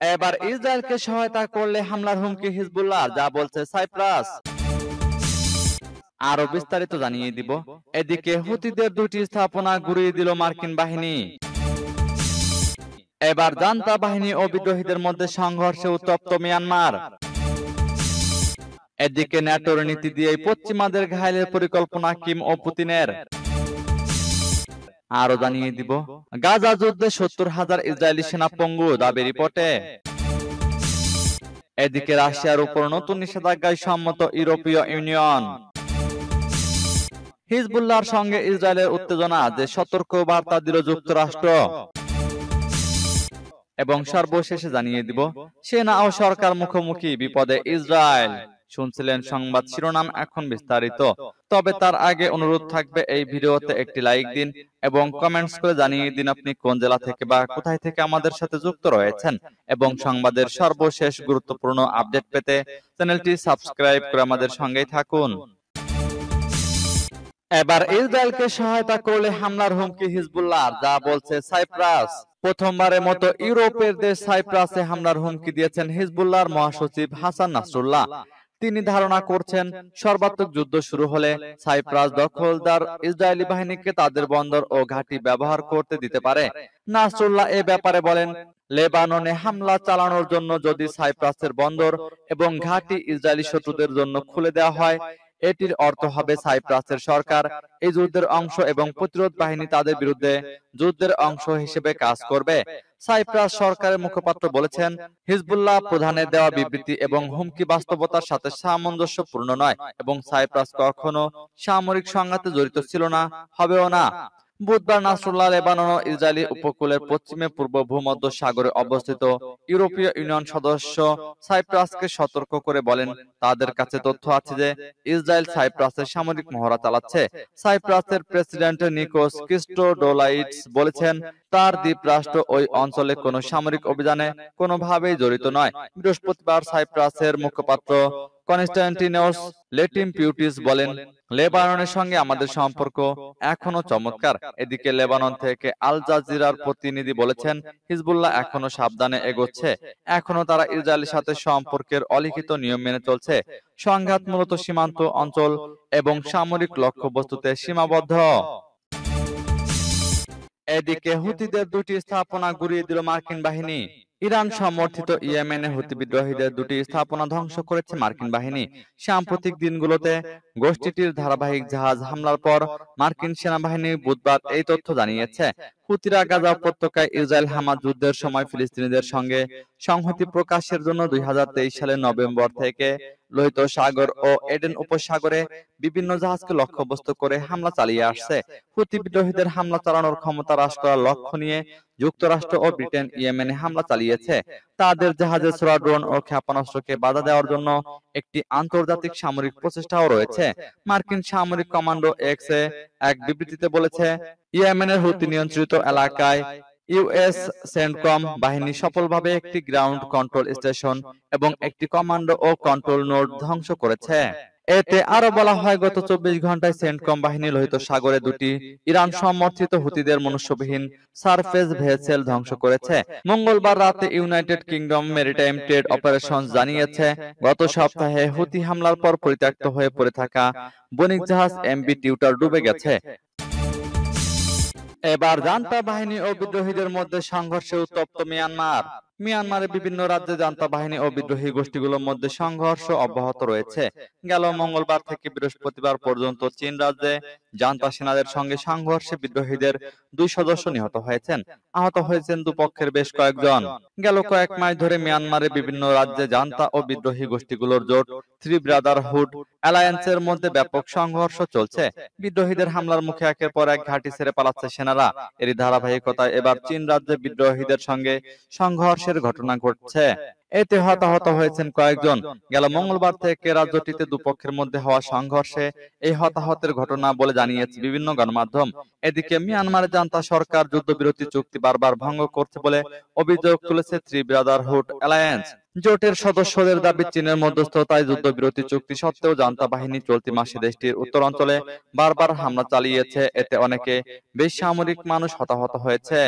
এবার ইসরায়েলকে সহায়তা করলে হামলার হুমকি হিজবুল্লাহ, যা বলছে সাইপ্রাস। আরো বিস্তারিত জানিয়ে দিব। এদিকে হুতিদের দুটি স্থাপনা গুঁড়িয়ে দিল মার্কিন বাহিনী। এবার জান্তা বাহিনী ও বিদ্রোহীদের মধ্যে সংঘর্ষে উত্তপ্ত মিয়ানমার। এদিকে ন্যাটোর নীতি দিয়ে পশ্চিমাদের ঘায়েলের পরিকল্পনা কিম ও পুতিনের। আরো জানিয়ে দিব, গাজা যুদ্ধে ৭০,০০০ ইসরায়েলি সেনা পঙ্গু, দাবি রিপোর্টে। এদিকে রাশিয়ার উপর নতুন নিষেধাজ্ঞায় সম্মত ইউরোপীয় ইউনিয়ন। হিজবুল্লাহর সঙ্গে ইসরায়েলের উত্তেজনা, যে সতর্ক বার্তা দিল যুক্তরাষ্ট্র। এবং সর্বশেষে জানিয়ে দিব, সেনা ও সরকার মুখোমুখি, বিপদে ইসরায়েল। শুনছিলেন সংবাদ শিরোনাম, এখন বিস্তারিত। তবে তার আগে অনুরোধ থাকবে, এই ভিডিওতে একটি লাইক দিন এবং কমেন্টস করে জানিয়ে দিন আপনি কোন জেলা থেকে বা কোথায় থেকে আমাদের সাথে যুক্ত রয়েছেন। এবং সংবাদের সর্বশেষ গুরুত্বপূর্ণ আপডেট পেতে চ্যানেলটি সাবস্ক্রাইব করে আমাদের সঙ্গেই থাকুন। এবার ইসরায়েলকে সহায়তা করলে হামলার হুমকি হিজবুল্লাহ, যা বলছে সাইপ্রাস। প্রথমবারের মতো ইউরোপের দেশ সাইপ্রাসে হামলার হুমকি দিয়েছেন হিজবুল্লাহর মহাসচিব হাসান নাসরুল্লাহ। তিনি ধারণা করছেন, সর্বাত্মক যুদ্ধ শুরু হলে সাইপ্রাস দখলদার ইসরায়েলি বাহিনীকে তাদের বন্দর ও ঘাঁটি ব্যবহার করতে দিতে পারে। নাসরুল্লাহ এ ব্যাপারে বলেন, লেবাননে হামলা চালানোর জন্য যদি সাইপ্রাসের বন্দর এবং ঘাঁটি ইসরায়েলি শত্রুদের জন্য খুলে দেওয়া হয়, এটির অর্থ হবে সাইপ্রাসের সরকার এই যুদ্ধের অংশ এবং প্রতিরোধ বাহিনী তাদের বিরুদ্ধে যুদ্ধের অংশ হিসেবে কাজ করবে। সাইপ্রাস সরকারের মুখপাত্র বলেছেন, হিজবুল্লাহ প্রধানের দেওয়া বিবৃতি এবং হুমকি বাস্তবতার সাথে সামঞ্জস্যপূর্ণ নয় এবং সাইপ্রাস কখনো সামরিক সংঘাতে জড়িত ছিল না, হবেও না। বুধবার নাসরুল্লাহ লেবানন ও ইসরায়েলি উপকূলের পশ্চিমে পূর্ব ভূমধ্য সাগরে অবস্থিত ইউরোপীয় ইউনিয়ন সদস্য সাইপ্রাসকে সতর্ক করে বলেন, তাদের কাছে তথ্য আছে যে ইসরায়েল সাইপ্রাসের সামরিক মহড়া চালাচ্ছে। সাইপ্রাসের প্রেসিডেন্ট নিকোস ক্রিস্টোডোলাইটস বলেছেন, তার দ্বীপরাষ্ট্র ওই অঞ্চলে কোনো সামরিক অভিযানে কোনোভাবেই জড়িত নয়। বৃহস্পতিবার সাইপ্রাসের মুখপাত্র কনস্টান্টিনোস লেটিমপিউটিস বলেন, লেবাননের সঙ্গে আমাদের সম্পর্ক এখনো চমৎকার। এদিকে লেবানন থেকে আল জাজিরার প্রতিনিধি বলেছেন, হিজবুল্লাহ এখনো সাবধানে এগোচ্ছে। এখনো তারা ইসরায়েলের সাথে সম্পর্কের অলিখিত নিয়ম মেনে চলছে। সংঘাত মূলত সীমান্ত অঞ্চল এবং সামরিক লক্ষ্যবস্তুতে সীমাবদ্ধ। এদিকে হুতিদের দুটি স্থাপনা গুঁড়িয়ে দিল মার্কিন বাহিনী। ইরান সমর্থিত ইয়েমেনে হুতি বিদ্রোহীদের দুটি স্থাপনা ধ্বংস করেছে মার্কিন বাহিনী। সাম্প্রতিক দিনগুলোতে গোষ্ঠীটির ধারাবাহিক জাহাজ হামলার পর মার্কিন সেনাবাহিনী বুধবার এই তথ্য জানিয়েছে। হুতিরা গাজা উপত্যকায় ইসরায়েল হামাস যুদ্ধের সময় ফিলিস্তিনিদের সঙ্গে সংহতি প্রকাশের জন্য ২০২৩ সালের নভেম্বর থেকে লোহিত সাগর ও এডেন উপসাগরে বিভিন্ন জাহাজকে লক্ষ্যবস্তু করে হামলা চালিয়ে আসছে। হুতি বিদ্রোহীদের হামলা চালানোর ক্ষমতা হ্রাস করার লক্ষ্য নিয়ে যুক্তরাষ্ট্র ও ব্রিটেন ইয়েমেনে হামলা চালিয়েছে। তাদের জাহাজে ছোড়া ড্রোন ও ক্ষেপণাস্ত্রকে বাধা দেওয়ার জন্য একটি আন্তর্জাতিক সামরিক প্রচেষ্টাও রয়েছে। মার্কিন সামরিক কমান্ডো এক্স এক বিবৃতিতে বলেছে, ইয়েমেনের হুতি নিয়ন্ত্রিত এলাকায় ইউএস সেন্টকম বাহিনী সফলভাবে একটি গ্রাউন্ড কন্ট্রোল স্টেশন এবং একটি কমান্ডো ও কন্ট্রোল নোড ধ্বংস করেছে। এতে আরো বলা হয়, গত ২৪ ঘন্টায় সেন্টকম বাহিনী লোহিত সাগরে দুটি ইরান সমর্থিত হুতিদের মনুষ্যবিহীন সারফেস ভেসেল ধ্বংস করেছে। মঙ্গলবার রাতে United kingdom maritime trade operations জানিয়েছে, গত সপ্তাহে হুতি হামলার পর পরিত্যক্ত হয়ে পড়ে থাকা বণিক জাহাজ এমভি টিউটার ডুবে গেছে। এবার জান্তা বাহিনী ও বিদ্রোহীদের মধ্যে সংঘর্ষে উত্তপ্ত মিয়ানমার। মিয়ানমারের বিভিন্ন রাজ্যে জান্তা বাহিনী ও বিদ্রোহী গোষ্ঠীগুলোর মধ্যে সংঘর্ষ অব্যাহত রয়েছে। গেল মঙ্গলবার থেকে বৃহস্পতিবার পর্যন্ত চীন রাজ্যে জান্তা সেনাদের সঙ্গে সংঘর্ষে বিদ্রোহীদের ২ সদস্য নিহত হয়েছেন। আহত হয়েছেন দুপক্ষের বেশ কয়েকজন। গেল কয়েক মাস ধরে মিয়ানমারের বিভিন্ন রাজ্যে জান্তা ও বিদ্রোহী গোষ্ঠীগুলোর জোট থ্রি ব্রাদারহুড অ্যালায়েন্সের মধ্যে ব্যাপক সংঘর্ষ চলছে। বিদ্রোহীদের হামলার মুখে একের পর এক ঘাঁটি ছেড়ে পালাচ্ছে সেনারা। এরই ধারাবাহিকতায় এবার চীন রাজ্যে বিদ্রোহীদের সঙ্গে সংঘর্ষের ঘটনা ঘটছে। এতে হতাহত হয়েছেন কয়েকজন। গেল মঙ্গলবার থেকে রাজ্যটিতে দুপক্ষের মধ্যে হওয়া সংঘর্ষে এই হতাহতের ঘটনা বলে জানিয়েছে বিভিন্ন গণমাধ্যম। এদিকে মিয়ানমারের জান্তা সরকার যুদ্ধবিরতি চুক্তি বারবার ভঙ্গ করছে বলে অভিযোগ তুলেছে থ্রি ব্রাদারহুড অ্যালায়েন্স। জোটের সদস্যদের দাবি, চীনের মধ্যস্থতায় যুদ্ধবিরতি চুক্তি সত্ত্বেও জান্তা বাহিনী চলতি মাসে দেশটির উত্তরাঞ্চলে বারবার হামলা চালিয়েছে, এতে অনেকে বেসামরিক মানুষ হতাহত হয়েছে।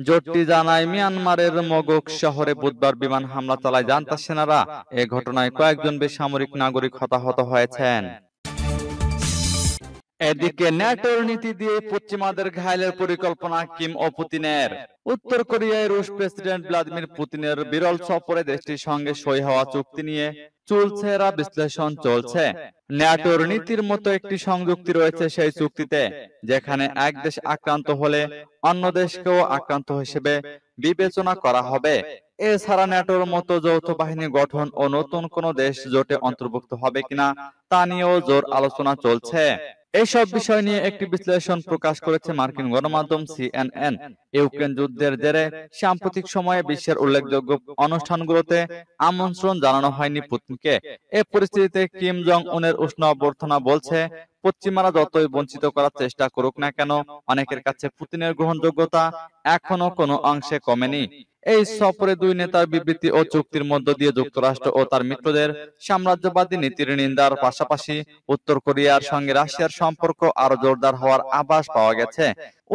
জোটটি জানায়, মিয়ানমারের মগক শহরে বুধবার বিমান হামলা চালায় জান্তা সেনারা। এ ঘটনায় কয়েকজন বেসামরিক নাগরিক হতাহত হয়েছেন। এদিকে ন্যাটোর নীতি দিয়ে পশ্চিমাদের ঘায়েলের পরিকল্পনা কিম ও পুতিনের। উত্তর কোরিয়ায় রুশ প্রেসিডেন্ট ভ্লাদিমির পুতিনের বিরল সফরে দেশটির সঙ্গে সই হওয়া চুক্তি নিয়ে চুলচেরা বিশ্লেষণ চলছে। ন্যাটোর নীতির মতো একটি সংযুক্তি রয়েছে সেই চুক্তিতে, যেখানে এক দেশ আক্রান্ত হলে অন্য দেশকেও আক্রান্ত হিসেবে বিবেচনা করা হবে। এছাড়া ন্যাটোর মতো যৌথ বাহিনী গঠন ও নতুন কোনো দেশ জোটে অন্তর্ভুক্ত হবে কিনা তা নিয়েও জোর আলোচনা চলছে। এইসব বিষয় নিয়ে একটি বিশ্লেষণ প্রকাশ করেছে মার্কিন গণমাধ্যম সিএনএন। ইউক্রেন যুদ্ধের জেরে সাম্প্রতিক সময়ে বিশ্বের উল্লেখযোগ্য অনুষ্ঠানগুলোতে আমন্ত্রণ জানানো হয়নি পুতিনকে। এ পরিস্থিতিতে কিম জং উনের উষ্ণ অভ্যর্থনা বলছে, পশ্চিমারা যতই বঞ্চিত করার চেষ্টা করুক না কেন, অনেকের কাছে পুতিনের গ্রহণযোগ্যতা এখনো কোনো অংশে কমেনি। এই সফরে দুই নেতার বিবৃতি ও চুক্তির মধ্য দিয়ে যুক্তরাষ্ট্র ও তার মিত্রদের সাম্রাজ্যবাদী নীতির নিন্দার পাশাপাশি উত্তর কোরিয়ার সঙ্গে রাশিয়ার সম্পর্ক আরো জোরদার হওয়ার আভাস পাওয়া গেছে।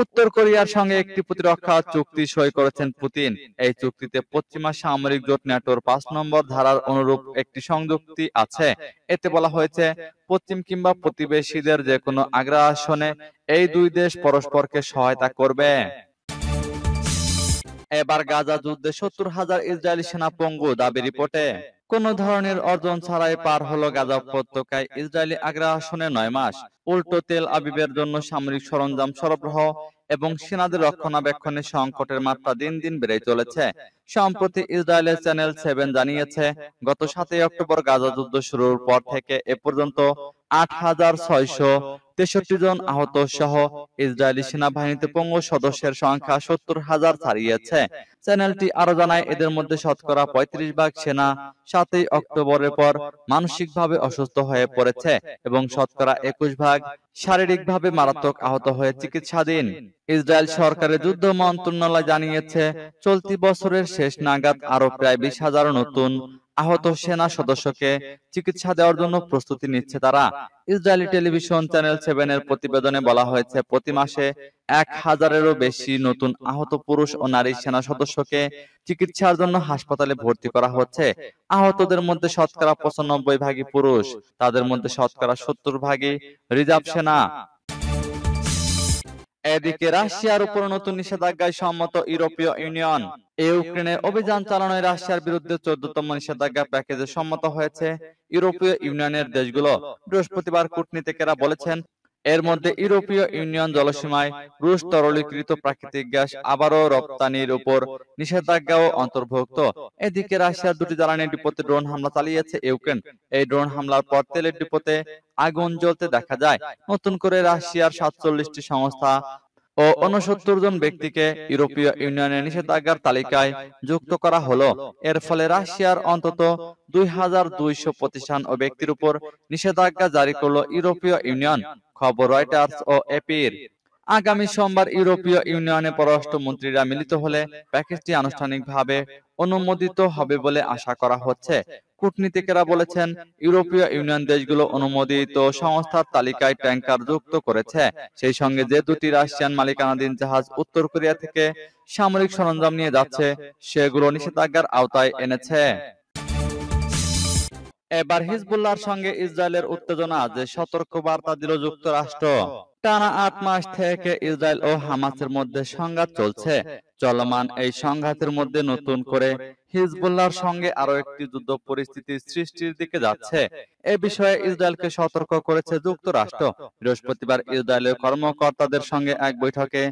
উত্তর কোরিয়ার সঙ্গে একটি প্রতিরক্ষা চুক্তি সই করেছেন পুতিন। এই চুক্তিতে পশ্চিমা সামরিক জোট ন্যাটোর 5 নম্বর ধারার অনুরূপ একটি সংযুক্তি আছে। এতে বলা হয়েছে, পশ্চিম কিংবা প্রতিবেশীদের যে কোনো আগ্রাসনে এই দুই দেশ পরস্পরকে সহায়তা করবে। এবার গাজা যুদ্ধে 70,000 ইসরায়েলি সেনা পঙ্গু, দাবি রিপোর্টে। কোন ধরনের অর্জন ছাড়াই পার হলো গাজা উপত্যকায় ইসরায়েলি আগ্রাসনে 9 মাস। উল্টো তেল আবিবের জন্য সামরিক সরঞ্জাম সরবরাহ এবং সেনাদের রক্ষণাবেক্ষণের সংকটের মাত্রা দিন দিন বেড়ে চলেছে। সম্প্রতি ইসরায়েলের চ্যানেল 7 জানিয়েছে, গত 7 অক্টোবর গাজা যুদ্ধ শুরুর পর থেকে এ পর্যন্ত 8,663 জন আহত সহ ইসরায়েলি সেনাবাহিনীতে পঙ্গু সদস্যের সংখ্যা 70,000 ছাড়িয়েছে। চ্যানেলটি আরো জানায়, এদের মধ্যে শতকরা 35% সেনা 7 অক্টোবরের পর মানসিকভাবে অসুস্থ হয়ে পড়েছে এবং শতকরা 21% শারীরিকভাবে মারাত্মক আহত হয়ে চিকিৎসাধীন। ইসরায়েল সরকারের যুদ্ধ মন্ত্রণালয় জানিয়েছে, চলতি বছরের শেষ নাগাদ আরো প্রায় 20,000 নতুন আহত সেনা সদস্যকে চিকিৎসা দেওয়ার জন্য প্রস্তুতি নিচ্ছে তারা। ইসরায়েলি টেলিভিশন চ্যানেল 7 এর প্রতিবেদনে বলা হয়েছে, প্রতি মাসে 1,000-এরও বেশি নতুন আহত পুরুষ ও নারী সেনা সদস্যকে চিকিৎসার জন্য হাসপাতালে ভর্তি করা হচ্ছে। আহতদের মধ্যে শতকরা 95% পুরুষ, তাদের মধ্যে শতকরা 70% রিজার্ভ সেনা। এদিকে রাশিয়ার উপর নতুন নিষেধাজ্ঞায় সম্মত ইউরোপীয় ইউনিয়ন। ইউক্রেনে অভিযান চালানোয় রাশিয়ার বিরুদ্ধে 14তম নিষেধাজ্ঞা প্যাকেজে সম্মত হয়েছে ইউরোপীয় ইউনিয়নের দেশগুলো। বৃহস্পতিবার কূটনীতিকেরা বলেছেন, এর মধ্যে ইউরোপীয় ইউনিয়ন জলসীমায় রুশ তরলীকৃত প্রাকৃতিক গ্যাস আবারও রপ্তানির উপর নিষেধাজ্ঞাও অন্তর্ভুক্ত। এদিকে রাশিয়ার 2টি জ্বালানি ডিপোতে ড্রোন হামলা চালিয়েছে ইউক্রেন। এই ড্রোন হামলার পর তেলের ডিপোতে আগুন জ্বলতে দেখা যায়। নতুন করে রাশিয়ার 47টি সংস্থা ও 69 জন ব্যক্তিকে ইউরোপীয় ইউনিয়নের নিষেধাজ্ঞার তালিকায় যুক্ত করা হলো। এর ফলে রাশিয়ার অন্তত 2,200 প্রতিষ্ঠান ও ব্যক্তির উপর নিষেধাজ্ঞা জারি করল ইউরোপীয় ইউনিয়ন, খবর রয়টার্স ও এপির। আগামী সোমবার ইউরোপীয় ইউনিয়নের পররাষ্ট্রমন্ত্রীরা মিলিত হলে প্যাকেজটি আনুষ্ঠানিকভাবে অনুমোদিত হবে বলে আশা করা হচ্ছে। কূটনীতিকেরা বলেছেন, ইউরোপীয় ইউনিয়ন দেশগুলো অনুমোদিত সংস্থার তালিকায় ট্যাঙ্কার যুক্ত করেছে। সেই সঙ্গে যে 2টি রাশিয়ান মালিকানাধীন জাহাজ উত্তর কোরিয়া থেকে সামরিক সরঞ্জাম নিয়ে যাচ্ছে, সেগুলো নিষেধাজ্ঞার আওতায় এনেছে। এবার হিজবুল্লাহর সঙ্গে ইসরায়েলের উত্তেজনা, যে সতর্কবার্তা দিল যুক্তরাষ্ট্র। টানা 8 মাস থেকে ইসরায়েল ও হামাসের মধ্যে সংঘাত চলছে। চলমান এই সংঘাতের মধ্যে নতুন করে হিজবুল্লাহর সঙ্গে আরো একটি যুদ্ধ পরিস্থিতি সৃষ্টির দিকে যাচ্ছে। এ বিষয়ে ইসরায়েলকে সতর্ক করেছে যুক্তরাষ্ট্র। বৃহস্পতিবার ইসরায়েলের কর্মকর্তাদের সঙ্গে এক বৈঠকে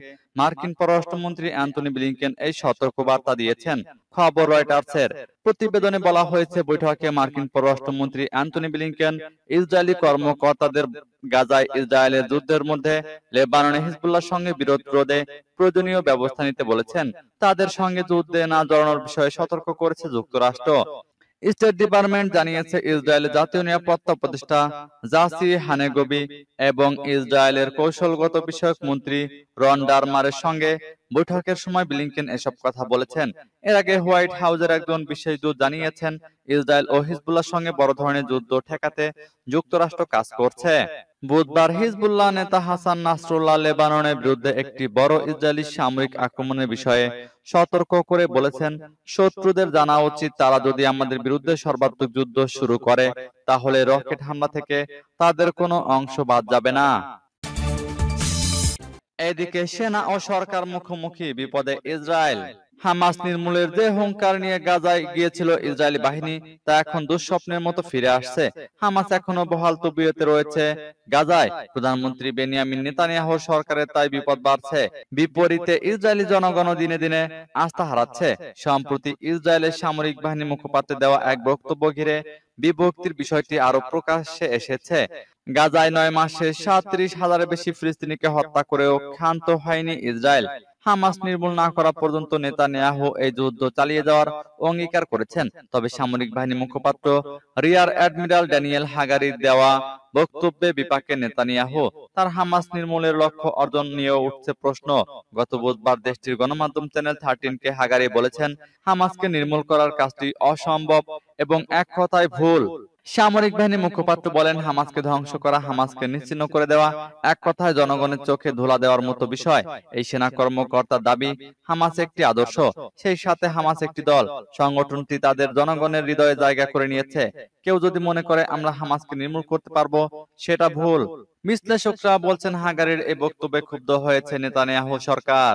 মার্কিন পররাষ্ট্রমন্ত্রী অ্যান্টনি ব্লিংকেন এই সতর্কবার্তা দিয়েছেন, খবর রয়টার্সের। প্রতিবেদনে বলা হয়েছে, বৈঠকে মার্কিন পররাষ্ট্রমন্ত্রী অ্যান্টনি ব্লিংকেন ইসরায়েলি কর্মকর্তাদের গাজায় ইসরায়েলের যুদ্ধের মধ্যে লেবাননে হিজবুল্লাহর সঙ্গে বিরোধ রোধে প্রয়োজনীয় ব্যবস্থা নিতে বলেছেন। তাদের সঙ্গে যুদ্ধে না জড়ানোর বিষয়ে সতর্ক করেছে যুক্তরাষ্ট্র। স্টেট ডিপার্টমেন্ট জানিয়েছে, ইসরায়েলের জাতীয় নিরাপত্তা উপদেষ্টা জাসি হানেগবি এবং ইসরায়েলের কৌশলগত বিষয়ক মন্ত্রী রন ডারমারের সঙ্গে বৈঠকের সময় ব্লিংকেন এসব কথা বলেছেন। এর আগে হোয়াইট হাউসের একজন বিশেষ দূত জানিয়েছেন, ইসরায়েল ও হিজবুল্লাহর সঙ্গে বড় ধরনের যুদ্ধ ঠেকাতে যুক্তরাষ্ট্র কাজ করছে। বুধবার হিজবুল্লাহ নেতা হাসান নাসরুল্লাহ লেবাননের বিরুদ্ধে একটি বড় ইসরায়েলি সামরিক আক্রমণের বিষয়ে সতর্ক করে বলেছেন, শত্রুদের জানা উচিত তারা যদি আমাদের বিরুদ্ধে সর্বাত্মক যুদ্ধ শুরু করে তাহলে রকেট হামলা থেকে তাদের কোনো অংশ বাদ যাবে না। এদিকে সেনা ও সরকার মুখোমুখি বিপদে ইসরায়েল। হামাস নির্মূলের যে হুঙ্কার নিয়ে গাজায় গিয়েছিল ইসরায়েলি বাহিনী তা এখন দুঃস্বপ্নের মতো ফিরে আসছে। হামাস এখনো বহাল তবিয়তে রয়েছে গাজায়। প্রধানমন্ত্রী বেনিয়ামিন নেতানিয়াহু সরকারের তাই বিপদ বাড়ছে। বিপরীতে ইসরায়েলি জনগণ দিনে দিনে আস্থা হারাচ্ছে। সম্প্রতি ইসরায়েলের সামরিক বাহিনী মুখপাত্র দেওয়া এক বক্তব্য ঘিরে বিভক্তির বিষয়টি আরো প্রকাশ্যে এসেছে। গাজায় 9 মাসে 37,000-এর বেশি ফিলিস্তিনিকে হত্যা করেও ক্ষান্ত হয়নি ইসরায়েল। হামাস নির্মূল না করা পর্যন্ত নেতানিয়াহু এই যুদ্ধ চালিয়ে যাওয়ার অঙ্গীকার করেছেন। তবে সামরিক বাহিনী মুখপাত্র রিয়ার অ্যাডমিরাল ড্যানিয়েল হাগারির দেওয়া বক্তব্যে বিপাকে নেতানিয়াহু। তার হামাস নির্মূলের লক্ষ্য অর্জন নিয়েও উঠছে প্রশ্ন। গত বুধবার দেশটির গণমাধ্যম চ্যানেল 13-কে হাগারি বলেছেন, হামাসকে নির্মূল করার কাজটি অসম্ভব এবং এক কথায় ভুল। সামরিক বাহিনী মুখপাত্র বলেন, হামাসকে ধ্বংস করা, হামাসকে নিশ্চিহ্ন করে দেওয়া এক কথায় জনগণের চোখে ধুলা দেওয়ার মতো বিষয়। এই সেনা কর্মকর্তার দাবি, হামাস একটি আদর্শ, সেই সাথে হামাস একটি দল। সংগঠনটি তাদের জনগণের হৃদয়ে জায়গা করে নিয়েছে। কেউ যদি মনে করে আমরা হামাসকে নির্মূল করতে পারবো, সেটা ভুল। বিশ্লেষকরা বলছেন, হাগারির এই বক্তব্যে ক্ষুব্ধ হয়েছে নেতানিয়াহু সরকার।